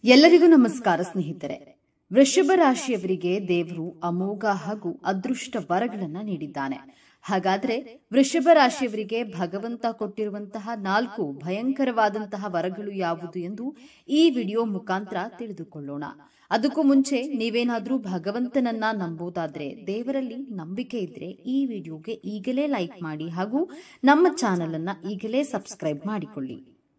ಎಲ್ಲರಿಗೂ ನಮಸ್ಕಾರ ಸ್ನೇಹಿತರೆ. ವೃಷಭ ರಾಶಿಯವರಿಗೆ ದೇವರು ಅಮೋಘ ಹಾಗೂ ಅದೃಷ್ಟ ವರಗಳನ್ನ ನೀಡಿದ್ದಾನೆ. ಹಾಗಾದ್ರೆ ವೃಷಭ ರಾಶಿಯವರಿಗೆ ಭಗವಂತ ಕೊಟ್ಟಿರುವಂತಹ 4 ಭಯಂಕರವಾದಂತಹ ವರಗಳು ಯಾವುದು ಎಂದು ಈ ವಿಡಿಯೋ ಮುಖಾಂತರ ತಿಳಿದುಕೊಳ್ಳೋಣ. ಅದಕ್ಕೂ ಮುಂಚೆ ನೀವೇನಾದ್ರೂ ಭಗವಂತನನ್ನ ನಂಬೋದಾದ್ರೆ, ದೇವರಲ್ಲಿ ನಂಬಿಕೆ ಇದ್ರೆ ಈ ವಿಡಿಯೋಗೆ ಈಗಲೇ ಲೈಕ್ ಮಾಡಿ ಹಾಗೂ ನಮ್ಮ ಚಾನೆಲ್ ಅನ್ನ ಈಗಲೇ ಸಬ್ಸ್ಕ್ರೈಬ್ ಮಾಡಿಕೊಳ್ಳಿ.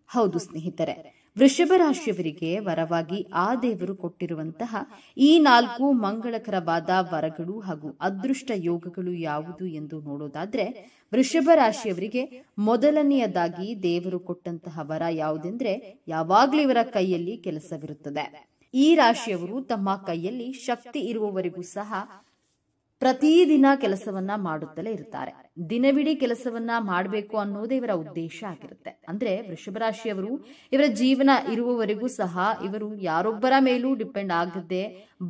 ಹೌದು ಸ್ನೇಹಿತರೆ, ವೃಷಭ ರಾಶಿಯವರಿಗೆ ವರವಾಗಿ ಆ ದೇವರು ಕೊಟ್ಟಿರುವಂತಹ ಈ 4 ಮಂಗಳಕರವಾದ ವರಗಳು ಹಾಗೂ ಅದೃಷ್ಟ ಯೋಗಗಳು ಯಾವುದು ಎಂದು ನೋಡೋದಾದ್ರೆ, ವೃಷಭ ರಾಶಿಯವರಿಗೆ ಮೊದಲನೆಯದಾಗಿ ದೇವರು ಕೊಟ್ಟಂತಹ ವರ ಯಾವುದೆಂದ್ರೆ, ಯಾವಾಗ್ಲೂ ಇವರ ಕೈಯಲ್ಲಿ ಕೆಲಸವಿರುತ್ತದೆ. ಈ ರಾಶಿಯವರು ತಮ್ಮ ಕೈಯಲ್ಲಿ ಶಕ್ತಿ ಇರುವವರೆಗೂ ಸಹ ಪ್ರತಿದಿನ ಕೆಲಸವನ್ನ ಮಾಡುತ್ತಲೇ ಇರ್ತಾರೆ. ದಿನವಿಡೀ ಕೆಲಸವನ್ನ ಮಾಡಬೇಕು ಅನ್ನೋದೇ ಇವರ ಉದ್ದೇಶ ಆಗಿರುತ್ತೆ. ಅಂದ್ರೆ ವೃಷಭ ರಾಶಿಯವರು ಇವರ ಜೀವನ ಇರುವವರೆಗೂ ಸಹ ಇವರು ಯಾರೊಬ್ಬರ ಮೇಲೂ ಡಿಪೆಂಡ್ ಆಗದೆ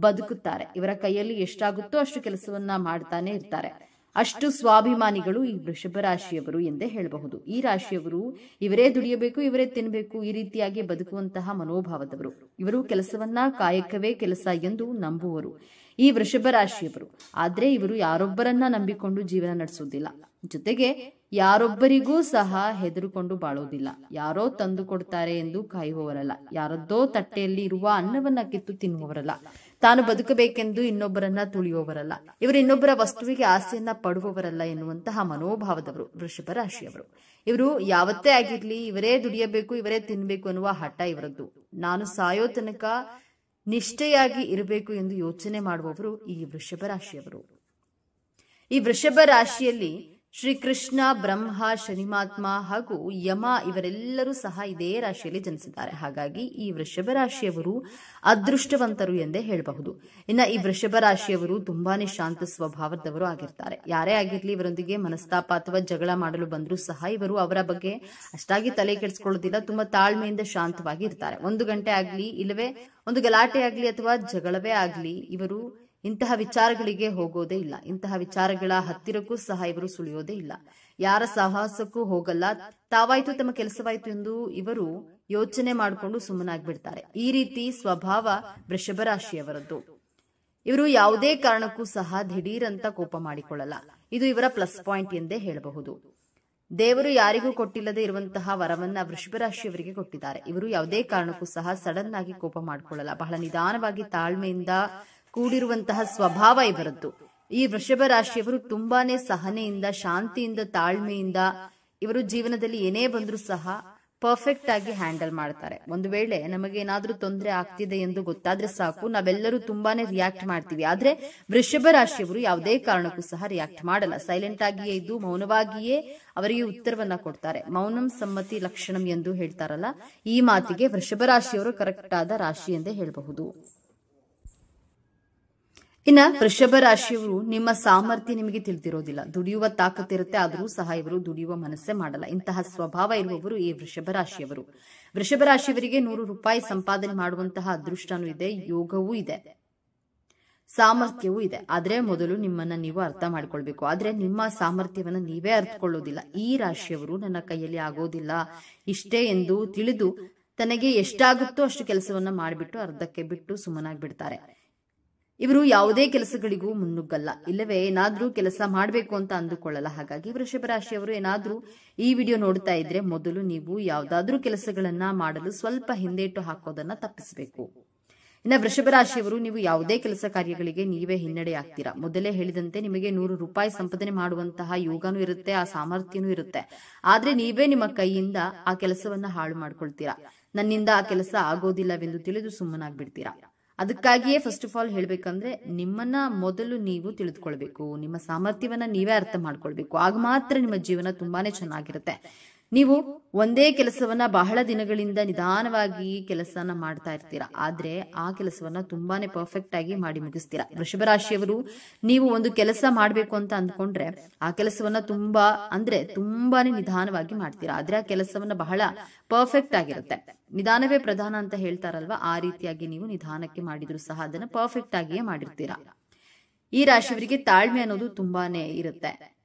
ಬದುಕುತ್ತಾರೆ. ಇವರ ಕೈಯಲ್ಲಿ ಎಷ್ಟಾಗುತ್ತೋ ಅಷ್ಟು ಕೆಲಸವನ್ನ ಮಾಡ್ತಾನೆ ಇರ್ತಾರೆ. ಅಷ್ಟು ಸ್ವಾಭಿಮಾನಿಗಳು ಈ ವೃಷಭ ರಾಶಿಯವರು ಎಂದೇ ಹೇಳಬಹುದು. ಈ ರಾಶಿಯವರು ಇವರೇ ದುಡಿಯಬೇಕು, ಇವರೇ ತಿನ್ನಬೇಕು, ಈ ರೀತಿಯಾಗಿ ಬದುಕುವಂತಹ ಮನೋಭಾವದವರು. ಇವರು ಕೆಲಸವನ್ನ ಕಾಯಕವೇ ಕೆಲಸ ಎಂದು ನಂಬುವರು ಈ ವೃಷಭ ರಾಶಿಯವರು. ಆದ್ರೆ ಇವರು ಯಾರೊಬ್ಬರನ್ನ ನಂಬಿಕೊಂಡು ಜೀವನ ನಡೆಸುವುದಿಲ್ಲ. ಜೊತೆಗೆ ಯಾರೊಬ್ಬರಿಗೂ ಸಹ ಹೆದರುಕೊಂಡು ಬಾಳೋದಿಲ್ಲ. ಯಾರೋ ತಂದು ಕೊಡ್ತಾರೆ ಎಂದು ಕಾಯುವವರಲ್ಲ. ಯಾರದ್ದೋ ತಟ್ಟೆಯಲ್ಲಿ ಇರುವ ಅನ್ನವನ್ನ ಕಿತ್ತು ತಿನ್ನುವವರಲ್ಲ. ತಾನು ಬದುಕಬೇಕೆಂದು ಇನ್ನೊಬ್ಬರನ್ನ ತುಳಿಯುವವರಲ್ಲ. ಇವರು ಇನ್ನೊಬ್ಬರ ವಸ್ತುವಿಗೆ ಆಸೆಯನ್ನ ಪಡುವವರಲ್ಲ ಎನ್ನುವಂತಹ ಮನೋಭಾವದವರು ವೃಷಭ ರಾಶಿಯವರು. ಇವರು ಯಾವತ್ತೇ ಆಗಿರ್ಲಿ ಇವರೇ ದುಡಿಯಬೇಕು, ಇವರೇ ತಿನ್ಬೇಕು ಅನ್ನುವ ಹಠ ಇವರದ್ದು. ನಾನು ಸಾಯೋ ತನಕ ನಿಷ್ಠೆಯಾಗಿ ಇರಬೇಕು ಎಂದು ಯೋಚನೆ ಮಾಡುವವರು ಈ ವೃಷಭ ರಾಶಿಯವರು. ಈ ವೃಷಭ ರಾಶಿಯಲ್ಲಿ ಶ್ರೀಕೃಷ್ಣ, ಬ್ರಹ್ಮ, ಶನಿಮಾತ್ಮ ಹಾಗೂ ಯಮ ಇವರೆಲ್ಲರೂ ಸಹ ಇದೇ ರಾಶಿಯಲ್ಲಿ ಜನಿಸಿದ್ದಾರೆ. ಹಾಗಾಗಿ ಈ ವೃಷಭ ರಾಶಿಯವರು ಅದೃಷ್ಟವಂತರು ಎಂದೇ ಹೇಳಬಹುದು. ಇನ್ನ ಈ ವೃಷಭ ರಾಶಿಯವರು ತುಂಬಾನೇ ಶಾಂತ ಸ್ವಭಾವದವರು ಆಗಿರ್ತಾರೆ. ಯಾರೇ ಆಗಿರ್ಲಿ ಇವರೊಂದಿಗೆ ಮನಸ್ತಾಪ ಅಥವಾ ಜಗಳ ಮಾಡಲು ಬಂದರೂ ಸಹ ಇವರು ಅವರ ಬಗ್ಗೆ ಅಷ್ಟಾಗಿ ತಲೆ ಕೆಡಿಸಿಕೊಳ್ಳೋದಿಲ್ಲ. ತುಂಬಾ ತಾಳ್ಮೆಯಿಂದ ಶಾಂತವಾಗಿ ಇರ್ತಾರೆ. 1 ಗಂಟೆ ಆಗ್ಲಿ, ಇಲ್ಲವೇ ಒಂದು ಗಲಾಟೆ ಆಗ್ಲಿ ಅಥವಾ ಜಗಳವೇ ಆಗ್ಲಿ, ಇವರು ಇಂತಹ ವಿಚಾರಗಳಿಗೆ ಹೋಗೋದೇ ಇಲ್ಲ. ಇಂತಹ ವಿಚಾರಗಳ ಹತ್ತಿರಕ್ಕೂ ಸಹ ಇವರು ಸುಳಿಯೋದೇ ಇಲ್ಲ. ಯಾರ ಸಾಹಸಕ್ಕೂ ಹೋಗಲ್ಲ. ತಾವಾಯ್ತು ತಮ್ಮ ಕೆಲಸವಾಯ್ತು ಎಂದು ಇವರು ಯೋಚನೆ ಮಾಡಿಕೊಂಡು ಸುಮ್ಮನಾಗ್ಬಿಡ್ತಾರೆ. ಈ ರೀತಿ ಸ್ವಭಾವ ವೃಷಭ ರಾಶಿಯವರದ್ದು. ಇವರು ಯಾವುದೇ ಕಾರಣಕ್ಕೂ ಸಹ ದಿಢೀರ್ ಅಂತ ಕೋಪ ಮಾಡಿಕೊಳ್ಳಲ್ಲ. ಇದು ಇವರ ಪ್ಲಸ್ ಪಾಯಿಂಟ್ ಎಂದೇ ಹೇಳಬಹುದು. ದೇವರು ಯಾರಿಗೂ ಕೊಟ್ಟಿಲ್ಲದೆ ಇರುವಂತಹ ವರವನ್ನ ವೃಷಭ ರಾಶಿಯವರಿಗೆ ಕೊಟ್ಟಿದ್ದಾರೆ. ಇವರು ಯಾವುದೇ ಕಾರಣಕ್ಕೂ ಸಹ ಸಡನ್ ಆಗಿ ಕೋಪ ಮಾಡಿಕೊಳ್ಳಲ್ಲ. ಬಹಳ ನಿಧಾನವಾಗಿ ತಾಳ್ಮೆಯಿಂದ ಕೂಡಿರುವಂತಹ ಸ್ವಭಾವ ಇವರದ್ದು. ಈ ವೃಷಭ ರಾಶಿಯವರು ತುಂಬಾನೇ ಸಹನೆಯಿಂದ, ಶಾಂತಿಯಿಂದ, ತಾಳ್ಮೆಯಿಂದ ಇವರು ಜೀವನದಲ್ಲಿ ಏನೇ ಬಂದರೂ ಸಹ ಪರ್ಫೆಕ್ಟ್ ಆಗಿ ಹ್ಯಾಂಡಲ್ ಮಾಡ್ತಾರೆ. ಒಂದು ವೇಳೆ ನಮಗೆ ಏನಾದ್ರೂ ತೊಂದರೆ ಆಗ್ತಿದೆ ಎಂದು ಗೊತ್ತಾದ್ರೆ ಸಾಕು, ನಾವೆಲ್ಲರೂ ತುಂಬಾನೇ ರಿಯಾಕ್ಟ್ ಮಾಡ್ತೀವಿ. ಆದ್ರೆ ವೃಷಭ ರಾಶಿಯವರು ಯಾವುದೇ ಕಾರಣಕ್ಕೂ ಸಹ ರಿಯಾಕ್ಟ್ ಮಾಡಲ್ಲ. ಸೈಲೆಂಟ್ ಆಗಿಯೇ ಇದ್ದು ಮೌನವಾಗಿಯೇ ಅವರಿಗೆ ಉತ್ತರವನ್ನ ಕೊಡ್ತಾರೆ. ಮೌನಂ ಸಮ್ಮತಿ ಲಕ್ಷಣಂ ಎಂದು ಹೇಳ್ತಾರಲ್ಲ, ಈ ಮಾತಿಗೆ ವೃಷಭ ರಾಶಿಯವರು ಕರೆಕ್ಟ್ ಆದ ರಾಶಿ ಎಂದೇ ಹೇಳಬಹುದು. ಇನ್ನ ವೃಷಭ ರಾಶಿಯವರು ನಿಮ್ಮ ಸಾಮರ್ಥ್ಯ ನಿಮಗೆ ತಿಳಿದಿರೋದಿಲ್ಲ. ದುಡಿಯುವ ತಾಕತ್ತಿರುತ್ತೆ, ಆದರೂ ಸಹ ಇವರು ದುಡಿಯುವ ಮನಸ್ಸೇ ಮಾಡಲ್ಲ. ಇಂತಹ ಸ್ವಭಾವ ಇರುವವರು ಈ ವೃಷಭ ರಾಶಿಯವರು. ವೃಷಭ ರಾಶಿಯವರಿಗೆ 100 ರೂಪಾಯಿ ಸಂಪಾದನೆ ಮಾಡುವಂತಹ ಅದೃಷ್ಟನೂ ಇದೆ, ಯೋಗವೂ ಇದೆ, ಸಾಮರ್ಥ್ಯವೂ ಇದೆ. ಆದ್ರೆ ಮೊದಲು ನಿಮ್ಮನ್ನ ನೀವು ಅರ್ಥ ಮಾಡ್ಕೊಳ್ಬೇಕು. ಆದ್ರೆ ನಿಮ್ಮ ಸಾಮರ್ಥ್ಯವನ್ನ ನೀವೇ ಅರ್ಥಕೊಳ್ಳೋದಿಲ್ಲ. ಈ ರಾಶಿಯವರು ನನ್ನ ಕೈಯಲ್ಲಿ ಆಗೋದಿಲ್ಲ ಇಷ್ಟೇ ಎಂದು ತಿಳಿದು ತನಗೆ ಎಷ್ಟಾಗುತ್ತೋ ಅಷ್ಟು ಕೆಲಸವನ್ನ ಮಾಡಿಬಿಟ್ಟು ಅರ್ಧಕ್ಕೆ ಬಿಟ್ಟು ಸುಮ್ಮನಾಗ್ಬಿಡ್ತಾರೆ. ಇವರು ಯಾವುದೇ ಕೆಲಸಗಳಿಗೂ ಮುನ್ನುಗ್ಗಲ್ಲ, ಇಲ್ಲವೇ ಏನಾದ್ರೂ ಕೆಲಸ ಮಾಡಬೇಕು ಅಂತ ಅಂದುಕೊಳ್ಳಲ್ಲ. ಹಾಗಾಗಿ ವೃಷಭ ರಾಶಿಯವರು ಏನಾದ್ರೂ ಈ ವಿಡಿಯೋ ನೋಡ್ತಾ ಇದ್ರೆ ಮೊದಲು ನೀವು ಯಾವ್ದಾದ್ರೂ ಕೆಲಸಗಳನ್ನ ಮಾಡಲು ಸ್ವಲ್ಪ ಹಿಂದೇಟು ಹಾಕೋದನ್ನ ತಪ್ಪಿಸಬೇಕು. ಇನ್ನ ವೃಷಭ ರಾಶಿಯವರು ನೀವು ಯಾವುದೇ ಕೆಲಸ ಕಾರ್ಯಗಳಿಗೆ ನೀವೇ ಹಿನ್ನಡೆ ಆಗ್ತೀರಾ. ಮೊದಲೇ ಹೇಳಿದಂತೆ ನಿಮಗೆ 100 ರೂಪಾಯಿ ಸಂಪಾದನೆ ಮಾಡುವಂತಹ ಯೋಗನೂ ಇರುತ್ತೆ, ಆ ಸಾಮರ್ಥ್ಯನೂ ಇರುತ್ತೆ. ಆದ್ರೆ ನೀವೇ ನಿಮ್ಮ ಕೈಯಿಂದ ಆ ಕೆಲಸವನ್ನ ಹಾಳು ಮಾಡ್ಕೊಳ್ತೀರಾ. ನನ್ನಿಂದ ಆ ಕೆಲಸ ಆಗೋದಿಲ್ಲವೆಂದು ತಿಳಿದು ಸುಮ್ಮನಾಗ್ಬಿಡ್ತೀರಾ. ಅದಕ್ಕಾಗಿಯೇ ಫಸ್ಟ್ ಆಫ್ ಆಲ್ ಹೇಳ್ಬೇಕಂದ್ರೆ ನಿಮ್ಮನ್ನ ಮೊದಲು ನೀವು ತಿಳಿದುಕೊಳ್ಬೇಕು. ನಿಮ್ಮ ಸಾಮರ್ಥ್ಯವನ್ನ ನೀವೇ ಅರ್ಥ ಮಾಡ್ಕೊಳ್ಬೇಕು. ಆಗ ಮಾತ್ರ ನಿಮ್ಮ ಜೀವನ ತುಂಬಾನೇ ಚೆನ್ನಾಗಿರುತ್ತೆ. ನೀವು ಒಂದೇ ಕೆಲಸವನ್ನ ಬಹಳ ದಿನಗಳಿಂದ ನಿಧಾನವಾಗಿ ಕೆಲಸನ ಮಾಡ್ತಾ ಇರ್ತೀರಾ. ಆದ್ರೆ ಆ ಕೆಲಸವನ್ನ ತುಂಬಾನೇ ಪರ್ಫೆಕ್ಟ್ ಆಗಿ ಮಾಡಿ ಮುಗಿಸ್ತೀರಾ. ವೃಷಭ ರಾಶಿಯವರು ನೀವು ಒಂದು ಕೆಲಸ ಮಾಡ್ಬೇಕು ಅಂತ ಅಂದ್ಕೊಂಡ್ರೆ ಆ ಕೆಲಸವನ್ನ ತುಂಬಾನೇ ನಿಧಾನವಾಗಿ ಮಾಡ್ತೀರಾ. ಆದ್ರೆ ಆ ಕೆಲಸವನ್ನ ಬಹಳ ಪರ್ಫೆಕ್ಟ್ ಆಗಿರುತ್ತೆ. ನಿಧಾನವೇ ಪ್ರಧಾನ ಅಂತ ಹೇಳ್ತಾರಲ್ವಾ, ಆ ರೀತಿಯಾಗಿ ನೀವು ನಿಧಾನಕ್ಕೆ ಮಾಡಿದ್ರು ಸಹ ಅದನ್ನ ಪರ್ಫೆಕ್ಟ್ ಆಗಿಯೇ ಮಾಡಿರ್ತೀರಾ. ಈ ರಾಶಿಯವರಿಗೆ ತಾಳ್ಮೆ ಅನ್ನೋದು ತುಂಬಾನೇ ಇರುತ್ತೆ.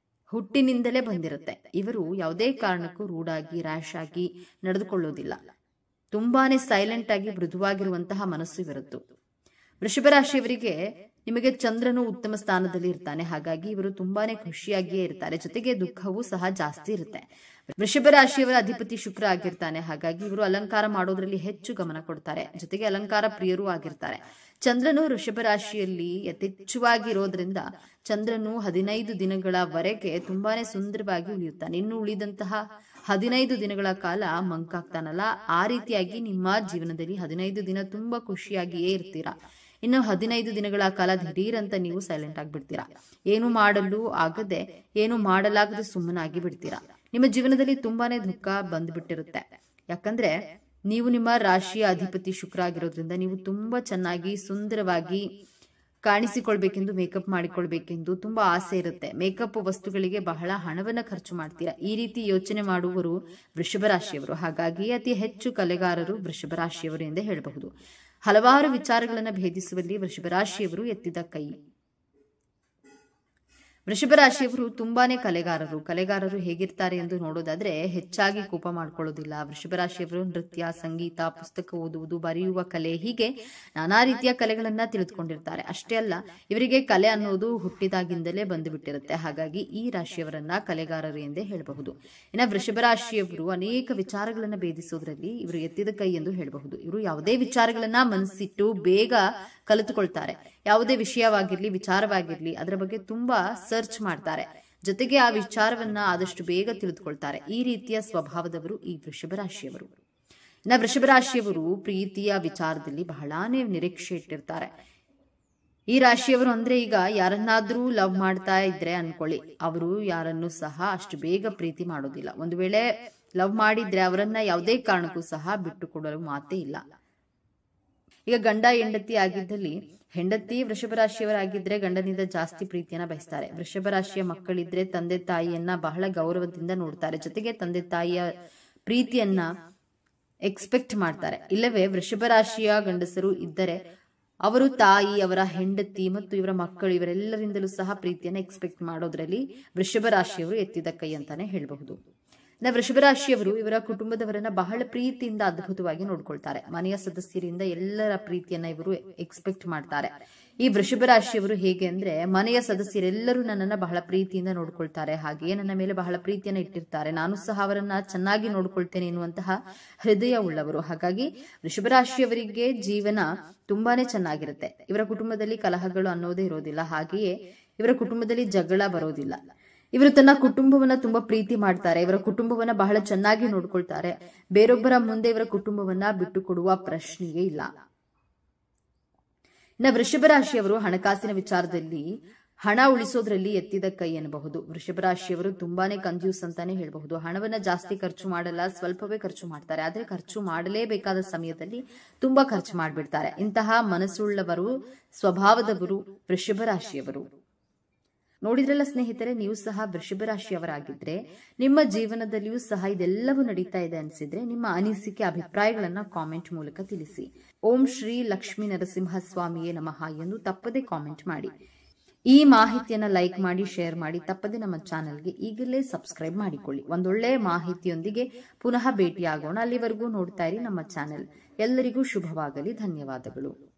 ಹುಟ್ಟಿನಿಂದಲೇ ಬಂದಿರುತ್ತೆ. ಇವರು ಯಾವುದೇ ಕಾರಣಕ್ಕೂ ರೂಢಾಗಿ ರ್ಯಾಶ್ ಆಗಿ ನಡೆದುಕೊಳ್ಳೋದಿಲ್ಲ. ತುಂಬಾನೇ ಸೈಲೆಂಟ್ ಆಗಿ ಮೃದುವಾಗಿರುವಂತಹ ಮನಸ್ಸು ಇವರದ್ದು. ವೃಷಭ ರಾಶಿಯವರಿಗೆ ನಿಮಗೆ ಚಂದ್ರನು ಉತ್ತಮ ಸ್ಥಾನದಲ್ಲಿ ಇರ್ತಾನೆ, ಹಾಗಾಗಿ ಇವರು ತುಂಬಾನೇ ಖುಷಿಯಾಗಿಯೇ ಇರ್ತಾರೆ. ಜೊತೆಗೆ ದುಃಖವೂ ಸಹ ಜಾಸ್ತಿ ಇರುತ್ತೆ. ವೃಷಭ ರಾಶಿಯವರ ಅಧಿಪತಿ ಶುಕ್ರ ಆಗಿರ್ತಾನೆ, ಹಾಗಾಗಿ ಇವರು ಅಲಂಕಾರ ಮಾಡೋದ್ರಲ್ಲಿ ಹೆಚ್ಚು ಗಮನ ಕೊಡ್ತಾರೆ. ಜೊತೆಗೆ ಅಲಂಕಾರ ಪ್ರಿಯರೂ ಆಗಿರ್ತಾರೆ. ಚಂದ್ರನು ವೃಷಭ ರಾಶಿಯಲ್ಲಿ ಯಥೇಚ್ಛವಾಗಿ ಇರೋದ್ರಿಂದ ಚಂದ್ರನು 15 ದಿನಗಳವರೆಗೆ ತುಂಬಾನೇ ಸುಂದರವಾಗಿ ಉಳಿಯುತ್ತಾನೆ. ಇನ್ನು ಉಳಿದಂತಹ 15 ದಿನಗಳ ಕಾಲ ಮಂಕಾಗ್ತಾನಲ್ಲ, ಆ ರೀತಿಯಾಗಿ ನಿಮ್ಮ ಜೀವನದಲ್ಲಿ 15 ದಿನ ತುಂಬಾ ಖುಷಿಯಾಗಿಯೇ ಇರ್ತೀರಾ. ಇನ್ನು 15 ದಿನಗಳ ಕಾಲ ದಿಢೀರ್ ಅಂತ ನೀವು ಸೈಲೆಂಟ್ ಆಗಿಬಿಡ್ತೀರಾ. ಏನು ಮಾಡಲು ಆಗದೆ, ಏನು ಮಾಡಲಾಗದೆ ಸುಮ್ಮನಾಗಿ ಬಿಡ್ತೀರಾ. ನಿಮ್ಮ ಜೀವನದಲ್ಲಿ ತುಂಬಾನೇ ದುಃಖ ಬಂದ್ಬಿಟ್ಟಿರುತ್ತೆ. ಯಾಕಂದ್ರೆ ನೀವು ನಿಮ್ಮ ರಾಶಿಯ ಅಧಿಪತಿ ಶುಕ್ರ ಆಗಿರೋದ್ರಿಂದ ನೀವು ತುಂಬಾ ಚೆನ್ನಾಗಿ ಸುಂದರವಾಗಿ ಕಾಣಿಸಿಕೊಳ್ಬೇಕೆಂದು, ಮೇಕಪ್ ಮಾಡಿಕೊಳ್ಬೇಕೆಂದು ತುಂಬಾ ಆಸೆ ಇರುತ್ತೆ. ಮೇಕಪ್ ವಸ್ತುಗಳಿಗೆ ಬಹಳ ಹಣವನ್ನ ಖರ್ಚು ಮಾಡ್ತೀರಾ. ಈ ರೀತಿ ಯೋಚನೆ ಮಾಡುವವರು ವೃಷಭ ರಾಶಿಯವರು. ಹಾಗಾಗಿ ಅತಿ ಹೆಚ್ಚು ಕಲೆಗಾರರು ವೃಷಭ ರಾಶಿಯವರು ಎಂದೇ ಹೇಳಬಹುದು. ಹಲವಾರು ವಿಚಾರಗಳನ್ನು ಭೇದಿಸುವಲ್ಲಿ ವೃಷಭ ರಾಶಿಯವರು ಎತ್ತಿದ ಕೈ. ವೃಷಭ ರಾಶಿಯವರು ತುಂಬಾನೇ ಕಲೆಗಾರರು ಹೇಗಿರ್ತಾರೆ ಎಂದು ನೋಡೋದಾದ್ರೆ ಹೆಚ್ಚಾಗಿ ಕೋಪ ಮಾಡ್ಕೊಳ್ಳೋದಿಲ್ಲ. ವೃಷಭ ರಾಶಿಯವರು ನೃತ್ಯ, ಸಂಗೀತ, ಪುಸ್ತಕ ಓದುವುದು, ಬರೆಯುವ ಕಲೆ, ಹೀಗೆ ನಾನಾ ರೀತಿಯ ಕಲೆಗಳನ್ನ ತಿಳಿದುಕೊಂಡಿರ್ತಾರೆ. ಅಷ್ಟೇ ಅಲ್ಲ, ಇವರಿಗೆ ಕಲೆ ಅನ್ನೋದು ಹುಟ್ಟಿದಾಗಿಂದಲೇ ಬಂದು ಬಿಟ್ಟಿರುತ್ತೆ. ಹಾಗಾಗಿ ಈ ರಾಶಿಯವರನ್ನ ಕಲೆಗಾರರು ಎಂದೇ ಹೇಳಬಹುದು. ಇನ್ನು ವೃಷಭ ರಾಶಿಯವರು ಅನೇಕ ವಿಚಾರಗಳನ್ನ ಭೇದಿಸೋದ್ರಲ್ಲಿ ಇವರು ಎತ್ತಿದ ಕೈ ಎಂದು ಹೇಳಬಹುದು. ಇವರು ಯಾವುದೇ ವಿಚಾರಗಳನ್ನ ಮನಸ್ಸಿಟ್ಟು ಬೇಗ ಕಲಿತುಕೊಳ್ತಾರೆ. ಯಾವುದೇ ವಿಷಯವಾಗಿರ್ಲಿ, ವಿಚಾರವಾಗಿರ್ಲಿ, ಅದರ ಬಗ್ಗೆ ತುಂಬಾ ಸರ್ಚ್ ಮಾಡ್ತಾರೆ. ಜೊತೆಗೆ ಆ ವಿಚಾರವನ್ನ ಆದಷ್ಟು ಬೇಗ ತಿಳಿದುಕೊಳ್ತಾರೆ. ಈ ರೀತಿಯ ಸ್ವಭಾವದವರು ಈ ವೃಷಭ ರಾಶಿಯವರು. ಇನ್ನು ವೃಷಭ ರಾಶಿಯವರು ಪ್ರೀತಿಯ ವಿಚಾರದಲ್ಲಿ ಬಹಳಾನೇ ನಿರೀಕ್ಷೆ ಇಟ್ಟಿರ್ತಾರೆ. ಈ ರಾಶಿಯವರು ಅಂದ್ರೆ ಈಗ ಯಾರನ್ನಾದ್ರೂ ಲವ್ ಮಾಡ್ತಾ ಇದ್ರೆ ಅನ್ಕೊಳ್ಳಿ, ಅವರು ಯಾರನ್ನು ಸಹ ಅಷ್ಟು ಬೇಗ ಪ್ರೀತಿ ಮಾಡೋದಿಲ್ಲ. ಒಂದು ವೇಳೆ ಲವ್ ಮಾಡಿದ್ರೆ ಅವರನ್ನ ಯಾವುದೇ ಕಾರಣಕ್ಕೂ ಸಹ ಬಿಟ್ಟು ಕೊಡಲು ಮಾತೇ ಇಲ್ಲ. ಈಗ ಗಂಡ ಹೆಂಡತಿ ಆಗಿದ್ದಲ್ಲಿ ಹೆಂಡತಿ ವೃಷಭ ರಾಶಿಯವರಾಗಿದ್ರೆ ಗಂಡನಿಂದ ಜಾಸ್ತಿ ಪ್ರೀತಿಯನ್ನ ಬಯಸ್ತಾರೆ. ವೃಷಭ ರಾಶಿಯ ಮಕ್ಕಳಿದ್ರೆ ತಂದೆ ತಾಯಿಯನ್ನ ಬಹಳ ಗೌರವದಿಂದ ನೋಡ್ತಾರೆ. ಜೊತೆಗೆ ತಂದೆ ತಾಯಿಯ ಪ್ರೀತಿಯನ್ನ ಎಕ್ಸ್ಪೆಕ್ಟ್ ಮಾಡ್ತಾರೆ. ಇಲ್ಲವೇ ವೃಷಭ ರಾಶಿಯ ಗಂಡಸರು ಇದ್ದರೆ ಅವರು ತಾಯಿ, ಅವರ ಹೆಂಡತಿ ಮತ್ತು ಇವರ ಮಕ್ಕಳು ಇವರೆಲ್ಲರಿಂದಲೂ ಸಹ ಪ್ರೀತಿಯನ್ನ ಎಕ್ಸ್ಪೆಕ್ಟ್ ಮಾಡೋದ್ರಲ್ಲಿ ವೃಷಭ ರಾಶಿಯವರು ಎತ್ತಿದ ಕೈ ಅಂತಾನೆ ಹೇಳಬಹುದು. ವೃಷಭ ರಾಶಿಯವರು ಇವರ ಕುಟುಂಬದವರನ್ನ ಬಹಳ ಪ್ರೀತಿಯಿಂದ ಅದ್ಭುತವಾಗಿ ನೋಡ್ಕೊಳ್ತಾರೆ. ಮನೆಯ ಸದಸ್ಯರಿಂದ ಎಲ್ಲರ ಪ್ರೀತಿಯನ್ನ ಇವರು ಎಕ್ಸ್ಪೆಕ್ಟ್ ಮಾಡ್ತಾರೆ. ಈ ವೃಷಭ ರಾಶಿಯವರು ಹೇಗೆ ಅಂದ್ರೆ, ಮನೆಯ ಸದಸ್ಯರೆಲ್ಲರೂ ನನ್ನನ್ನ ಬಹಳ ಪ್ರೀತಿಯಿಂದ ನೋಡ್ಕೊಳ್ತಾರೆ, ಹಾಗೆಯೇ ನನ್ನ ಮೇಲೆ ಬಹಳ ಪ್ರೀತಿಯನ್ನ ಇಟ್ಟಿರ್ತಾರೆ, ನಾನು ಸಹ ಅವರನ್ನ ಚೆನ್ನಾಗಿ ನೋಡ್ಕೊಳ್ತೇನೆ ಎನ್ನುವಂತಹ ಹೃದಯ ಉಳ್ಳವರು. ಹಾಗಾಗಿ ವೃಷಭ ರಾಶಿಯವರಿಗೆ ಜೀವನ ತುಂಬಾನೇ ಚೆನ್ನಾಗಿರುತ್ತೆ. ಇವರ ಕುಟುಂಬದಲ್ಲಿ ಕಲಹಗಳು ಅನ್ನೋದೇ ಇರೋದಿಲ್ಲ. ಹಾಗೆಯೇ ಇವರ ಕುಟುಂಬದಲ್ಲಿ ಜಗಳ ಬರೋದಿಲ್ಲ. ಇವರು ತನ್ನ ಕುಟುಂಬವನ್ನ ತುಂಬಾ ಪ್ರೀತಿ ಮಾಡ್ತಾರೆ. ಇವರ ಕುಟುಂಬವನ್ನ ಬಹಳ ಚೆನ್ನಾಗಿ ನೋಡ್ಕೊಳ್ತಾರೆ. ಬೇರೊಬ್ಬರ ಮುಂದೆ ಇವರ ಕುಟುಂಬವನ್ನ ಬಿಟ್ಟು ಕೊಡುವ ಪ್ರಶ್ನೆಯೇ ಇಲ್ಲ. ಇನ್ನು ವೃಷಭ ರಾಶಿಯವರು ಹಣಕಾಸಿನ ವಿಚಾರದಲ್ಲಿ ಹಣ ಉಳಿಸೋದ್ರಲ್ಲಿ ಎತ್ತಿದ ಕೈ ಎನ್ನಬಹುದು. ವೃಷಭ ರಾಶಿಯವರು ತುಂಬಾನೇ ಕಂಜ್ಯೂಸ್ ಅಂತಾನೆ ಹೇಳಬಹುದು. ಹಣವನ್ನ ಜಾಸ್ತಿ ಖರ್ಚು ಮಾಡಲ್ಲ, ಸ್ವಲ್ಪವೇ ಖರ್ಚು ಮಾಡ್ತಾರೆ. ಆದ್ರೆ ಖರ್ಚು ಮಾಡಲೇಬೇಕಾದ ಸಮಯದಲ್ಲಿ ತುಂಬಾ ಖರ್ಚು ಮಾಡ್ಬಿಡ್ತಾರೆ. ಇಂತಹ ಮನಸ್ಸುಳ್ಳವರು, ಸ್ವಭಾವದವರು ವೃಷಭ ರಾಶಿಯವರು. ನೋಡಿದ್ರಲ್ಲ ಸ್ನೇಹಿತರೆ, ನೀವು ಸಹ ವೃಷಭ ರಾಶಿಯವರಾಗಿದ್ರೆ ನಿಮ್ಮ ಜೀವನದಲ್ಲಿಯೂ ಸಹ ಇದೆಲ್ಲವೂ ನಡೀತಾ ಇದೆ ಅನಿಸಿದ್ರೆ ನಿಮ್ಮ ಅನಿಸಿಕೆ, ಅಭಿಪ್ರಾಯಗಳನ್ನ ಕಾಮೆಂಟ್ ಮೂಲಕ ತಿಳಿಸಿ. ಓಂ ಶ್ರೀ ಲಕ್ಷ್ಮೀ ನರಸಿಂಹಸ್ವಾಮಿಯೇ ನಮಃ ಎಂದು ತಪ್ಪದೆ ಕಾಮೆಂಟ್ ಮಾಡಿ. ಈ ಮಾಹಿತಿಯನ್ನ ಲೈಕ್ ಮಾಡಿ, ಶೇರ್ ಮಾಡಿ. ತಪ್ಪದೆ ನಮ್ಮ ಚಾನೆಲ್ಗೆ ಈಗಲೇ ಸಬ್ಸ್ಕ್ರೈಬ್ ಮಾಡಿಕೊಳ್ಳಿ. ಒಂದೊಳ್ಳೆ ಮಾಹಿತಿಯೊಂದಿಗೆ ಪುನಃ ಭೇಟಿಯಾಗೋಣ. ಅಲ್ಲಿವರೆಗೂ ನೋಡ್ತಾ ಇರಿ ನಮ್ಮ ಚಾನೆಲ್. ಎಲ್ಲರಿಗೂ ಶುಭವಾಗಲಿ. ಧನ್ಯವಾದಗಳು.